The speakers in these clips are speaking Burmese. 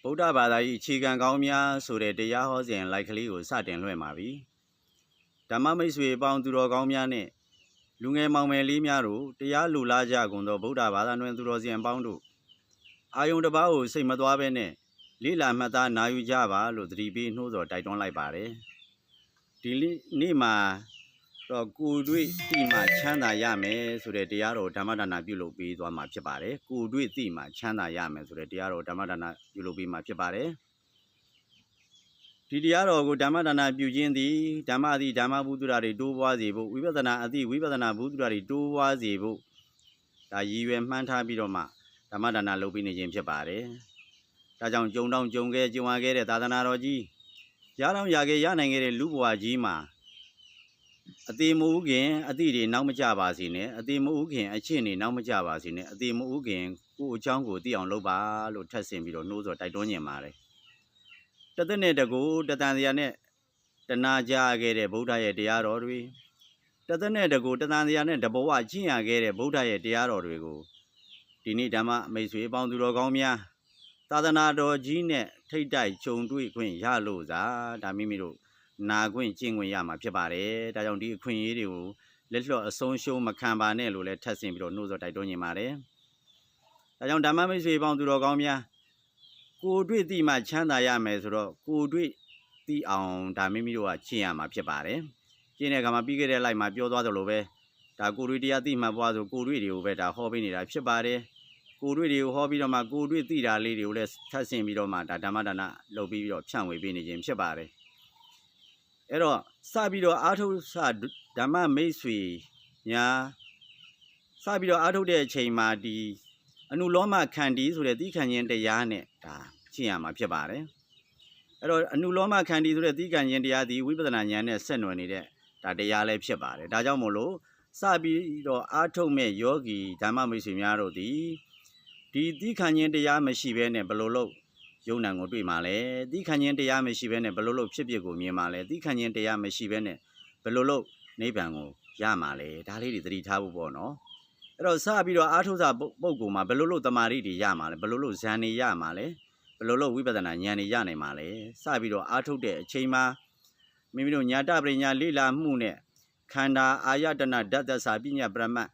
ဗုဒ္ဓဘာသာ၏အခြေခံကောင်းများဆိုတဲ့တရားဟောစဉ်လိုက်ကလေးကိုစတင်လွှင့်ပါပြီဓမ္မမိတ်ဆွေပေါင်းသူတော်ကောင်းများနှင့်လူငယ်မောင်မယ်လေးများတို့တရားလူလားကြကုန်သောဗုဒ္ဓဘာသာတွင်သူတော်စင်ပေါင်းတို့အာယုန်တစ်ပါးကိုစိတ်မသွားဘဲနဲ့လိလာမှတ်သားနာယူကြပါလို့သတိပေးနှိုးဆော်တိုက်တွန်းလိုက်ပါတယ်ဒီနေ့မှာတော့ကိုတွေ့တိမှချမ်းသာရမယ်ဆိုတဲ့တရားတော်ဓမ္မဒါနပြုလုပ်ပေးသွားမှာဖြစ်ပါတယ်ကိုတွေ့တိမှချမ်းသာရမယ်ဆိုတဲ့တရားတော်ဓမ္မဒါနပြုလုပ်ပေးမှာဖြစ်ပါတယ်ဒီတရားတော်ကိုဓမ္မဒါနပြုခြင်းသည်ဓမ္မအသည့်ဓမ္မဘုဒ္ဓရာတွေတိုးပွားစေဖို့ဝိပဿနာအသည့်ဝိပဿနာဘုဒ္ဓရာတွေတိုးပွားစေဖို့ဒါရည်ရွယ်မှန်းထားပြီးတော့မှဓမ္မဒါနလုပ်ပေးနေခြင်းဖြစ်ပါတယ်ဒါကြောင့်ကြုံတောင်ကြုံခဲ့ကြုံရခဲ့တဲ့သာသနာတော်ကြီးရအောင်ရခဲ့ရနိုင်ခဲ့တဲ့လူဘဝကြီးမှာအသေးမဟုတ်ခင်အသည့်တွေနောက်မကြပါစေနဲ့အသေးမဟုတ်ခင်အချင်းတွေနောက်မကြပါစေနဲ့အသေးမဟုတ်ခင်ကိုယ်အချောင်းကိုသိအောင်လုပ်ပါလို့ထပ်ဆင့်ပြီးတော့နှိုးဆော်တိုက်တွန်းညင်ပါတယ်တသက်နဲ့တကူတတန်စရာနဲ့တနာကြခဲ့တဲ့ဗုဒ္ဓရဲ့တရားတော်တွေတသက်နဲ့တကူတတန်စရာနဲ့တဘဝကျင့်ရခဲ့တဲ့ဗုဒ္ဓရဲ့တရားတော်တွေကိုဒီနေ့ဓမ္မမိတ်ဆွေပေါင်းသူတော်ကောင်းများသာသနာတော်ကြီးနဲ့ထိတ်တိုက်ခြုံတွေ့ခွင့်ရလို့သာဒါမိမိတို့နာခွင့်ကျင့်ခွင့်ရမှာဖြစ်ပါတယ်ဒါကြောင့်ဒီအခွင့်အရေးတွေကိုလက်လျှော့အဆုံးရှုံးမခံပါနဲ့လို့လည်းထပ်ဆင့်ပြီးတော့နှိုးဆော်တိုက်တွန်းနေပါတယ်ဒါကြောင့်ဓမ္မမိတ်ဆွေပေါင်းသူတော်ကောင်းများကိုတွေ့တိမှချမ်းသာရမယ်ဆိုတော့ကိုတွေ့တိအောင်ဒါမိမိတို့ကကျင့်ရမှာဖြစ်ပါတယ်ကျင့်တဲ့အခါမှာပြီးခဲ့တဲ့လိုက်မှာပြောသွားသလိုပဲဒါကိုတွေ့တရားတိမှပွားဆိုကိုတွေ့တွေကိုပဲဒါဟောပေးနေတာဖြစ်ပါတယ်ကိုတွေ့တွေကိုဟောပြီးတော့မှကိုတွေ့တိတာလေးတွေကိုလည်းထပ်ဆင့်ပြီးတော့မှဒါဓမ္မဒါနလုပ်ပြီးတော့ဖြန့်ဝေပေးနေခြင်းဖြစ်ပါတယ်အဲ့တော့စပြီးတော့အာထုစဓမ္မမိတ်ဆွေညာစပြီးတော့အာထုတဲ့အချိန်မှာဒီအနုလောမခန္တီဆိုတဲ့သီးခံခြင်းတရားနဲ့ဒါရှင်းရမှာဖြစ်ပါတယ်အဲ့တော့အနုလောမခန္တီဆိုတဲ့သီးခံခြင်းတရားဒီဝိပဿနာဉာဏ်နဲ့ဆက်နွယ်နေတဲ့ဒါတရားလည်းဖြစ်ပါတယ်ဒါကြောင့်မို့လို့စပြီးတော့အာထုမဲ့ယောဂီဓမ္မမိတ်ဆွေများတို့ဒီသီးခံခြင်းတရားမရှိဘဲနဲ့ဘယ်လိုလုပ်ယုံနာကိုတွေ့မှာလဲသီးခံခြင်းတရားမရှိဘဲနဲ့ဘယ်လိုလုပ်ဖြစ်ဖြစ်ကိုမြင်မှာလဲသီးခံခြင်းတရားမရှိဘဲနဲ့ဘယ်လိုလုပ်နိဗ္ဗာန်ကိုရမှာလဲဒါလေးတွေသတိထားဖို့ပေါ့နော်အဲ့တော့စပြီးတော့အာထုစပုဂ္ဂိုလ်မှာဘယ်လိုလုပ်တမာရီတွေရမှာလဲဘယ်လိုလုပ်ဇန်တွေရမှာလဲဘယ်လိုလုပ်ဝိပဿနာဉာဏ်တွေရနိုင်မှာလဲစပြီးတော့အာထုတဲ့အချိန်မှာမိမိတို့ညာတပရိညာလိလာမှုနဲ့ခန္ဓာအာယတနာဓာတ်သစာပညာပရမတ်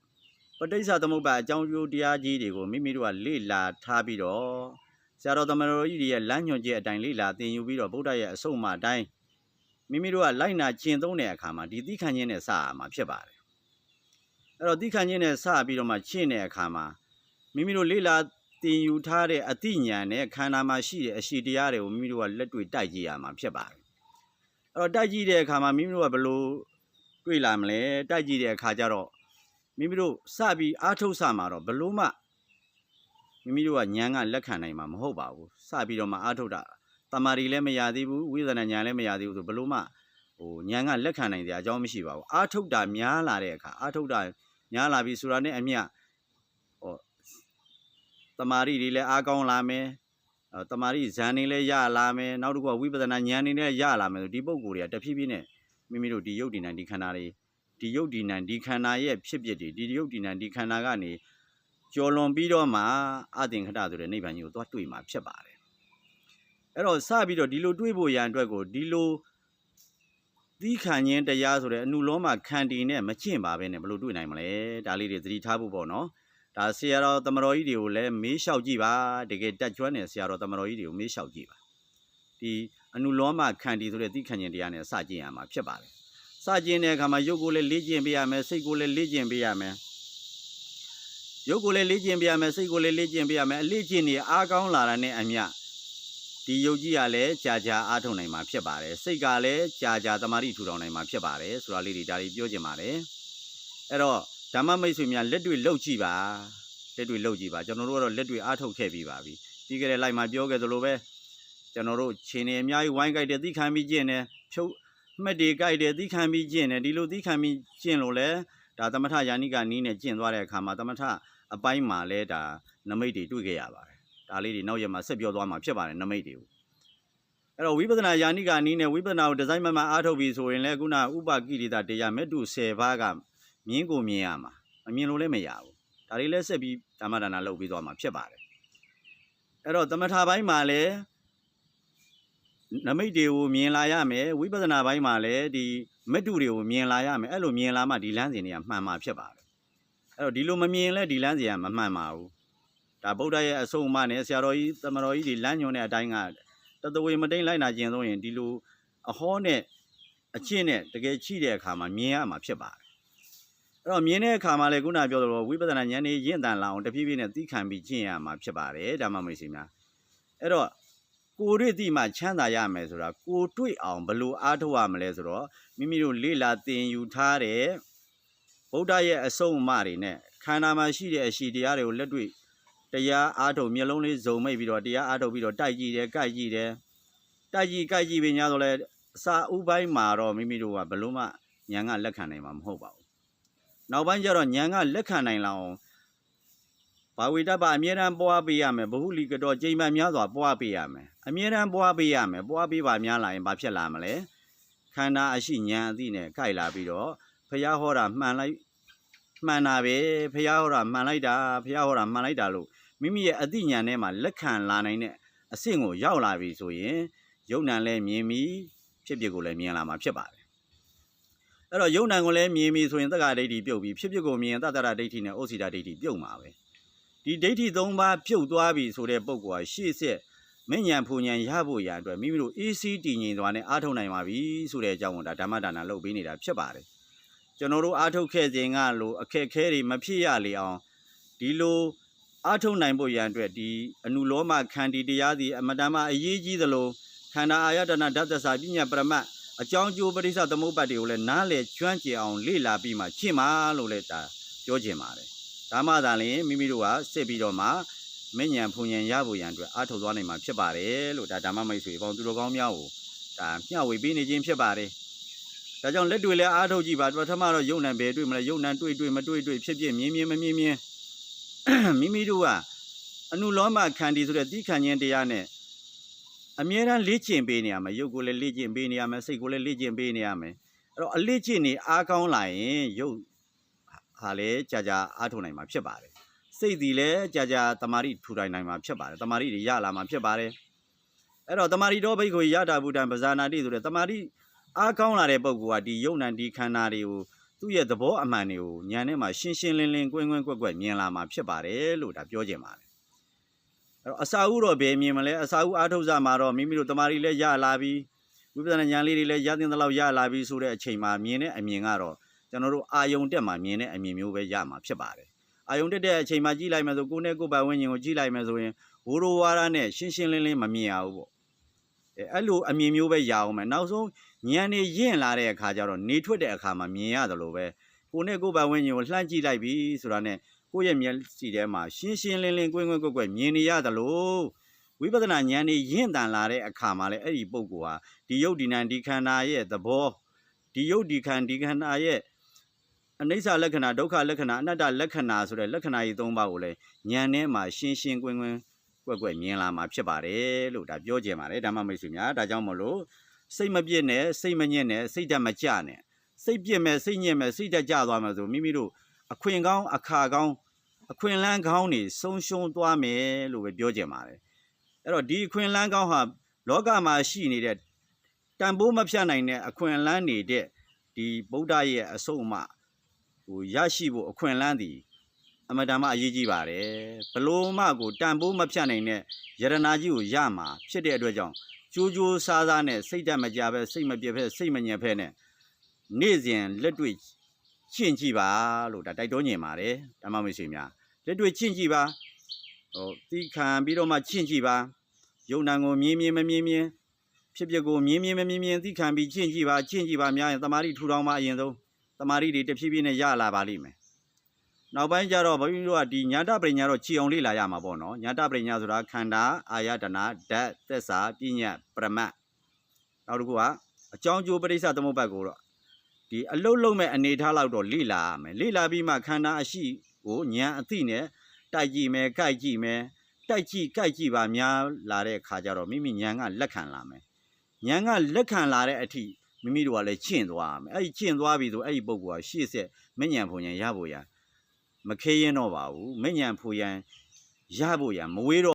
ပဋိစ္စသမုပ္ပါအကြောင်းကျိုးတရားကြီးတွေကိုမိမိတို့ကလေ့လာထားပြီးတော့ဆရာတော်သမတော်ကြီးတွေရဲ့လမ်းညွှန်ချက်အတိုင်းလေ့လာသင်ယူပြီးတော့ဗုဒ္ဓရဲ့အဆုံးအမအတိုင်းမိမိတို့ကလိုက်နာကျင့်သုံးတဲ့အခါမှာဒီသီးခံခြင်းနဲ့စရမှာဖြစ်ပါတယ်အဲ့တော့သီးခံခြင်းနဲ့စပြီးတော့မှကျင့်တဲ့အခါမှာမိမိတို့လေ့လာသင်ယူထားတဲ့အသိဉာဏ်နဲ့ခန္ဓာမှာရှိတဲ့အရှိတရားတွေကိုမိမိတို့ကလက်တွေ့တိုက်ကြည့်ရမှာဖြစ်ပါတယ်အဲ့တော့တိုက်ကြည့်တဲ့အခါမှာမိမိတို့ကဘယ်လိုတွေ့လာမလဲတိုက်ကြည့်တဲ့အခါကျတော့မိမိတို့စပြီးအာထုတ်စမှာတော့ဘယ်လို့မှမိမိတို့ကဉာဏ်ကလက်ခံနိုင်မှာမဟုတ်ပါဘူးစပြီးတော့မှအာထုတ်တာတမာရီလည်းမရသေးဘူးဝိသနာဉာဏ်လည်းမရသေးဘူးဆိုဘယ်လို့မှဉာဏ်ကလက်ခံနိုင်တဲ့အကြောင်းမရှိပါဘူးအာထုတ်တာများလာတဲ့အခါအာထုတ်တာများလာပြီဆိုတာနဲ့အမျှတမာရီတွေလည်းအားကောင်းလာမယ်တမာရီဇန်တွေလည်းရလာမယ်နောက်တစ်ခုကဝိပဿနာဉာဏ်တွေလည်းရလာမယ်ဆိုဒီပုံကိုယ်တွေကတဖြည်းဖြည်းနဲ့မိမိတို့ဒီယုတ်ဒီနံဒီခန္ဓာတွေဒီယုတ်ဒီနံဒီခန္ဓာရဲ့ဖြစ်ပျက်တွေဒီယုတ်ဒီနံဒီခန္ဓာကနေကျော်လွန်ပြီးတော့မှအသင်္ခတဆိုတဲ့နိဗ္ဗာန်ကြီးကိုသွားတွေ့မှာဖြစ်ပါတယ်အဲ့တော့စပြီးတော့ဒီလိုတွေ့ဖို့ရန်အတွက်ကိုဒီလိုသီးခံခြင်းတရားဆိုတဲ့အနုလောမခန္တီနဲ့မကျင့်ပါပဲနဲ့ဘယ်လိုတွေ့နိုင်မလဲဒါလေးတွေသတိထားဖို့ပေါ့နော်ဒါဆရာတော်သမတော်ကြီးတွေကိုလည်းမေးလျှောက်ကြည့်ပါတကယ်တက်ကျွမ်းတဲ့ဆရာတော်သမတော်ကြီးတွေကိုမေးလျှောက်ကြည့်ပါဒီအနုလောမခန္တီဆိုတဲ့သီးခံခြင်းတရားနဲ့စကျင့်ရမှာဖြစ်ပါတယ်စကျင့်တဲ့အခါမှာရုပ်ကိုလည်းလေ့ကျင့်ပေးရမယ်စိတ်ကိုလည်းလေ့ကျင့်ပေးရမယ်ရုပ်ကိုလည်းလေ့ကျင့်ပေးရမယ်စိတ်ကိုလည်းလေ့ကျင့်ပေးရမယ်အလေ့ကျင့်နေအားကောင်းလာတာနဲ့အမျှဒီယုတ်ကြီးကလည်းကြာကြာအားထုတ်နိုင်မှာဖြစ်ပါတယ်စိတ်ကလည်းကြာကြာတမာတိထူထောင်နိုင်မှာဖြစ်ပါတယ်ဆိုတာလေးတွေဒါတွေပြောချင်ပါတယ်အဲ့တော့ဓမ္မမိတ်ဆွေများလက်တွေ့လှုပ်ကြည့်ပါလက်တွေ့လှုပ်ကြည့်ပါကျွန်တော်တို့ကတော့လက်တွေ့အားထုတ်ခဲ့ပြီးပါပြီပြီးခဲ့တဲ့လိုက်မှာပြောခဲ့သလိုပဲကျွန်တော်တို့ခြေနေအများကြီးဝိုင်းကြိုက်တယ်သီးခံပြီးကျင့်တယ်ဖြုတ်မှတ်တွေကြိုက်တယ်သီးခံပြီးကျင့်တယ်ဒီလိုသီးခံပြီးကျင့်လို့လဲဒါသမထယာနိကနီးနဲ့ကျင့်သွားတဲ့အခါမှာသမထအပိုင်းမှာလဲဒါနမိတ်တွေတွေ့ခဲ့ရပါတယ်ဒါလေးတွေနောက်ရမှာဆက်ပြောသွားမှာဖြစ်ပါတယ်နမိတ်တွေကိုအဲ့တော့ဝိပဿနာယာနိကနီးနဲ့ဝိပဿနာကိုဒီဇိုင်းမှအားထုတ်ပြီးဆိုရင်လဲခုနဥပကိရိတာတရားမေတ္တု10ပါးကမြင်ကိုမြင်ရမှာမမြင်လို့လည်းမရဘူးဒါလေးလဲဆက်ပြီးဓမ္မဒါနလုပ်ပြီးသွားမှာဖြစ်ပါတယ်အဲ့တော့သမထပိုင်းမှာလဲ နမိတ်တွေကိုမြင်လာရမယ်ဝိပဿနာပိုင်းမှာလည်းဒီမက်တုတွေကိုမြင်လာရမယ်အဲ့လိုမြင်လာမှဒီလမ်းစဉ်တွေကမှန်မှာဖြစ်ပါတယ်အဲ့တော့ဒီလိုမမြင်လဲဒီလမ်းစဉ်ကမမှန်ပါဘူးဒါဗုဒ္ဓရဲ့အဆုံးအမနဲ့ဆရာတော်ကြီးသမတော်ကြီးဒီလမ်းညွှန်တဲ့အတိုင်းကတတဝေမတိန်လိုက်နာကျင်ဆုံးရင်ဒီလိုအဟောနဲ့အချင်းနဲ့တကယ်ချိတဲ့အခါမှာမြင်ရမှာဖြစ်ပါတယ်အဲ့တော့မြင်တဲ့အခါမှာလည်းခုနပြောသလိုဝိပဿနာဉာဏ်နဲ့ရင့်တန်လာအောင်တဖြည်းဖြည်းနဲ့သိခံပြီးကျင့်ရမှာဖြစ်ပါတယ်ဓမ္မမိတ်ဆွေများအဲ့တော့ကိုတွေ့တိမှချမ်းသာရမယ်ဆိုတာကိုတွေ့အောင်ဘယ်လိုအားထုတ်ရမလဲဆိုတော့မိမိတို့လေ့လာသင်ယူထားတဲ့ဗုဒ္ဓရဲ့အဆုံးအမတွေနဲ့ခန္ဓာမှာရှိတဲ့အရှိတရားတွေကိုလက်တွေ့တရားအားထုတ်မျက်လုံးလေးဇုံမိတ်ပြီးတော့တရားအားထုတ်ပြီးတော့တိုက်ကြည့်တယ်ကြိုက်ကြည့်တယ်တိုက်ကြည့်ကြိုက်ကြည့်ပြီးညာဆိုလဲအစာဥပိုင်းမှာတော့မိမိတို့ကဘယ်လို့မှဉာဏ်ကလက်ခံနိုင်မှာမဟုတ်ပါဘူးနောက်ပိုင်းကျတော့ဉာဏ်ကလက်ခံနိုင်လောက်အောင်ဘာဝိတ္တပအမြဲတမ်းပွားပေးရမယ်ဘဟုလီကတော့ကြိမ်မှန်များစွာပွားပေးရမယ်အမြဲတမ်းပွားပေးရမယ်ပွားပေးပါများလာရင်ဘာဖြစ်လာမလဲခန္ဓာအရှိဉာဏ်အသိနဲ့ကြိုက်လာပြီးတော့ဘုရားဟောတာမှန်တာပဲဘုရားဟောတာမှန်လိုက်တာဘုရားဟောတာမှန်လိုက်တာလို့မိမိရဲ့အသိဉာဏ်ထဲမှာလက်ခံလာနိုင်တဲ့အဆင့်ကိုရောက်လာပြီဆိုရင်ယုံ nant လည်းမြင်ပြီဖြစ်ဖြစ်ကိုလည်းမြင်လာမှာဖြစ်ပါတယ်အဲ့တော့ယုံ nant ကိုလည်းမြင်ပြီဆိုရင်သက္ကာဒိဋ္ဌိပြုတ်ပြီဖြစ်ဖြစ်ကိုမြင်သတ္တရဒိဋ္ဌိနဲ့ဩစီတာဒိဋ္ဌိပြုတ်မှာပဲဒီဒိဋ္ဌိ၃ပါးပြုတ်သွားပြီဆိုတဲ့ပုဂ္ဂိုလ်ဟာရှေ့ဆက်မဉ္ဇဉ်ဖူဉ္ဇဉ်ရဖို့ရအတွက်မိမိတို့အေးစီးတည်ငြိမ်သွားနဲ့အားထုတ်နိုင်ပါပြီဆိုတဲ့အကြောင်းကိုဒါဓမ္မဒါနလုပ်ပေးနေတာဖြစ်ပါတယ်ကျွန်တော်တို့အားထုတ်ခဲ့ခြင်းကလို့အခက်ခဲတွေမဖြစ်ရလေအောင်ဒီလိုအားထုတ်နိုင်ဖို့ရန်အတွက်ဒီအနုလောမခန္တီတရားစီအမတမအရေးကြီးသလိုခန္ဓာအာယတနာဓာတ်သစ္စာပညာပရမတ်အကြောင်းကျိုးပရိစ္ဆသမုပ္ပါဒ်တွေကိုလည်းနားလည်ကျွမ်းကျင်အောင်လေ့လာပြီးမှရှင်းပါလို့လည်းဒါပြောချင်ပါတယ်ဒါမှသာလျှင်မိမိတို့ကစစ်ပြီးတော့မှမဉ္ဇဉ်ဖူဉ္ဇဉ်ရဖို့ရန်အတွက်အားထုတ်သွားနိုင်မှာဖြစ်ပါတယ်လို့ဒါဓမ္မမိတ်ဆွေပေါင်းသူတော်ကောင်းများကိုဒါမျှဝေပေးနေခြင်းဖြစ်ပါတယ်ဒါကြောင့်လက်တွေလည်းအားထုတ်ကြည့်ပါပထမတော့ယုံ nant ပဲတွေ့မလဲယုံ nant တွေ့မတွေ့ဖြစ်ဖြစ်မြင်မမြင်မိမိတို့ကအနုလောမခန္တီဆိုတဲ့သီးခံခြင်းတရားနဲ့အမြဲတမ်းလေ့ကျင့်ပေးနေရမယ်ယုတ်ကိုလည်းလေ့ကျင့်ပေးနေရမယ်စိတ်ကိုလည်းလေ့ကျင့်ပေးနေရမယ်အဲ့တော့အလေ့ကျင့်နေအားကောင်းလာရင်ယုတ်ဟာလည်းကြာအားထုတ်နိုင်မှာဖြစ်ပါတယ်စိတ်ဒီလည်းကြာတမာရီထူထိုင်နိုင်မှာဖြစ်ပါတယ်တမာရီတွေရလာမှာဖြစ်ပါတယ်အဲ့တော့တမာရီတော်ဘိတ်ကိုရတာဗုဒ္ဓံပဇာနာတိဆိုတဲ့တမာရီအားကောင်းလာတဲ့ပုဂ္ဂိုလ်ကဒီယုတ် nant ဒီခန္ဓာတွေကိုသူ့ရဲ့သဘောအမှန်တွေကိုဉာဏ်ထဲမှာရှင်းရှင်းလင်းလင်းကွင်းကွက်မြင်လာမှာဖြစ်ပါတယ်လို့ဒါပြောချင်ပါတယ်အဲ့တော့အစာဥတော့ဘယ်မြင်မလဲအစာဥအားထုတ်စားမှာတော့မိမိတို့တမာရီလည်းရလာပြီးဝိပဿနာဉာဏ်လေးတွေလည်းရတဲ့လောက်ရလာပြီးဆိုတဲ့အချိန်မှာမြင်တဲ့အမြင်ကတော့ကျွန်တော်တို့အာယုံတက်မှာမြင်တဲ့အမြင်မျိုးပဲရမှာဖြစ်ပါတယ်အာယုံတက်တဲ့အချိန်မှာကြည့်လိုက်မယ်ဆိုကိုယ်နဲ့ကိုယ်ပတ်ဝန်းကျင်ကိုကြည့်လိုက်မယ်ဆိုရင်ဝိရိုဝါဒနဲ့ရှင်းရှင်းလင်းလင်းမမြင်ရဘူးပေါ့အဲ့လိုအမြင်မျိုးပဲရအောင်မယ်နောက်ဆုံးဉာဏ်နေရင့်လာတဲ့အခါကျတော့နေထွက်တဲ့အခါမှာမြင်ရတယ်လို့ပဲကိုယ်နဲ့ကိုယ်ပတ်ဝန်းကျင်ကိုလှမ်းကြည့်လိုက်ပြီဆိုတာနဲ့ကိုယ့်ရဲ့မျက်စိထဲမှာရှင်းရှင်းလင်းလင်းကွင်းကွက်မြင်နေရတယ်လို့ဝိပဿနာဉာဏ်နေရင့်တန်လာတဲ့အခါမှာလည်းအဲ့ဒီပုဂ္ဂိုလ်ဟာဒီယုတ်ဒီနံဒီခန္ဓာရဲ့သဘောဒီယုတ်ဒီခန္ဓာရဲ့အနိစ္စလက္ခဏာဒုက္ခလက္ခဏာအနတ္တလက္ခဏာဆိုတဲ့လက္ခဏာကြီး၃ပါးကိုလည်းဉာဏ်ထဲမှာရှင်းရှင်းကွင်းကွက်မြင်လာမှာဖြစ်ပါတယ်လို့ဒါပြောကြပါတယ်ဓမ္မမိတ်ဆွေများဒါကြောင့်မလို့စိတ်မပြည့်နဲ့စိတ်မညစ်နဲ့စိတ်ဓာတ်မကျနဲ့စိတ်ပြည့်မဲ့စိတ်ညစ်မဲ့စိတ်ဓာတ်ကျသွားမယ်ဆိုမိမိတို့အခွင့်ကောင်းအခါကောင်းအခွင့်လန်းကောင်းနေဆုံးရှုံးသွားမယ်လို့ပဲပြောကြပါတယ်အဲ့တော့ဒီအခွင့်လန်းကောင်းဟာလောကမှာရှိနေတဲ့တန်ဖိုးမဖြတ်နိုင်တဲ့အခွင့်လန်းနေတဲ့ဒီဗုဒ္ဓရဲ့အဆုံးအမဟိုရရှိဖို့အခွင့်လန်းသည်အမတန်မှအရေးကြီးပါတယ်ဘလို့မှကိုတန်ဖိုးမဖြတ်နိုင်တဲ့ယရနာကြီးကိုရမှာဖြစ်တဲ့အတွက်ကြောင့်ကြိုးကြိုးစားစားနဲ့စိတ်ဓာတ်မကြပဲစိတ်မပြည့်ဖဲစိတ်မညစ်ဖဲနဲ့နေ့စဉ်လက်တွေ့ရှင်းကြည့်ပါလို့ဒါတိုက်တွန်းနေပါတယ်ဓမ္မမိတ်ဆွေများလက်တွေ့ရှင်းကြည့်ပါဟိုသီးခံပြီးတော့မှရှင်းကြည့်ပါယုံ nant ကိုမြင်မမြင်ဖြစ်ကိုမြင်မမြင်သီးခံပြီးရှင်းကြည့်ပါများရင်တမာရီထူထောင်ပါအရင်ဆုံးတမာရီတွေတဖြည်းဖြည်းနဲ့ရလာပါလိမ့်မယ်နောက်ပိုင်းကျတော့ဘုန်းကြီးတို့ကဒီညာတပရိညာတော့ခြေအောင်လေ့လာရမှာပေါ့နော်ညာတပရိညာဆိုတာခန္ဓာအာယတနာဓာတ်သစ္စာပညာပရမတ်နောက်တစ်ခုကအကြောင်းကျိုးပရိစ္ဆသမုပ္ပါဒ်ကိုတော့ဒီအလုတ်လုံးမဲ့အနေထားလောက်တော့လေ့လာရမယ်လေ့လာပြီးမှခန္ဓာအရှိကိုဉာဏ်အသိနဲ့တိုက်ကြည့်မယ်ကြိုက်ကြည့်မယ်တိုက်ကြည့်ကြိုက်ကြည့်ပါများလာတဲ့ခါကျတော့မိမိဉာဏ်ကလက်ခံလာမယ်ဉာဏ်ကလက်ခံလာတဲ့အထိမိမိတို့ကလည်းကျင့်သွားရမယ်အဲ့ဒီကျင့်သွားပြီဆိုအဲ့ဒီပုဂ္ဂိုလ်ကရှေ့ဆက်မဉ္ဇဉ်ဖူဉ္ဇဉ်ရဖို့ရမခေးရင်တော့ပါဘူးမဉ္ဇဉ်ဖူဉ္ဇဉ်ရဖို့ရမဝေးတော့